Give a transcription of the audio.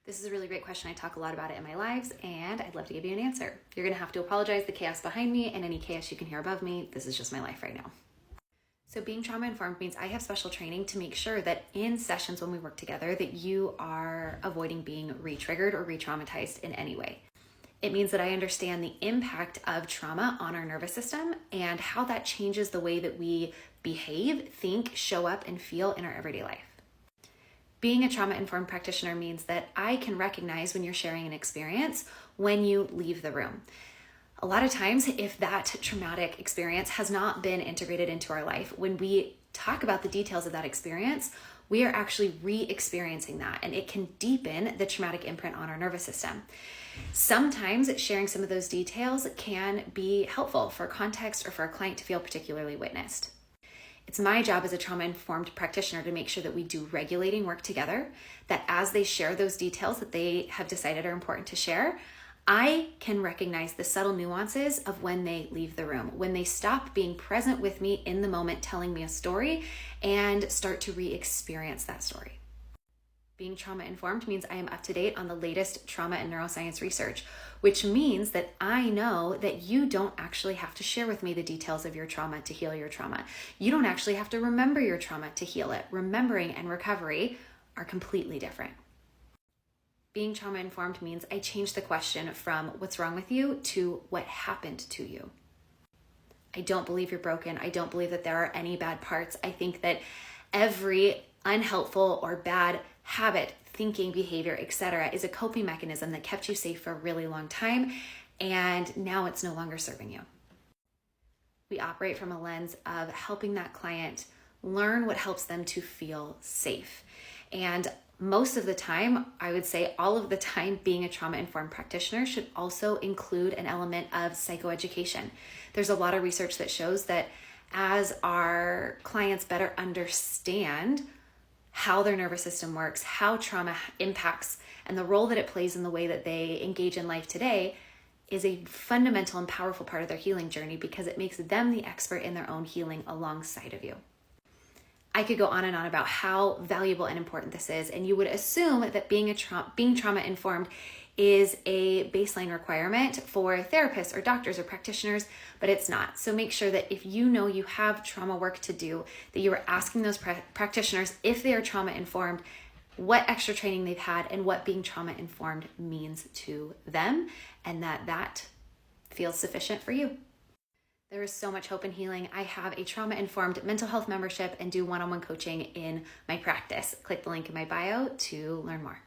This is a really great question. I talk a lot about it in my lives, and I'd love to give you an answer. You're going to have to apologize the chaos behind me and any chaos you can hear above me. This is just my life right now. So being trauma-informed means I have special training to make sure that in sessions when we work together that you are avoiding being re-triggered or re-traumatized in any way. It means that I understand the impact of trauma on our nervous system and how that changes the way that we behave, think, show up, and feel in our everyday life. Being a trauma-informed practitioner means that I can recognize when you're sharing an experience when you leave the room. A lot of times, if that traumatic experience has not been integrated into our life, when we talk about the details of that experience, we are actually re-experiencing that, and it can deepen the traumatic imprint on our nervous system. Sometimes sharing some of those details can be helpful for context or for a client to feel particularly witnessed. It's my job as a trauma-informed practitioner to make sure that we do regulating work together, that as they share those details that they have decided are important to share, I can recognize the subtle nuances of when they leave the room, when they stop being present with me in the moment, telling me a story, and start to re-experience that story. Being trauma-informed means I am up to date on the latest trauma and neuroscience research, which means that I know that you don't actually have to share with me the details of your trauma to heal your trauma. You don't actually have to remember your trauma to heal it. Remembering and recovery are completely different. Being trauma-informed means I change the question from what's wrong with you to what happened to you. I don't believe you're broken. I don't believe that there are any bad parts. I think that every unhelpful or bad habit, thinking, behavior, etc. is a coping mechanism that kept you safe for a really long time, and now it's no longer serving you. We operate from a lens of helping that client learn what helps them to feel safe. And most of the time, I would say all of the time, being a trauma-informed practitioner should also include an element of psychoeducation. There's a lot of research that shows that as our clients better understand how their nervous system works, how trauma impacts, and the role that it plays in the way that they engage in life today is a fundamental and powerful part of their healing journey because it makes them the expert in their own healing alongside of you. I could go on and on about how valuable and important this is, and you would assume that being trauma-informed is a baseline requirement for therapists or doctors or practitioners, but it's not. So make sure that if you know you have trauma work to do, that you are asking those practitioners if they are trauma-informed, what extra training they've had, and what being trauma-informed means to them, and that feels sufficient for you. There is so much hope and healing. I have a trauma-informed mental health membership and do one-on-one coaching in my practice. Click the link in my bio to learn more.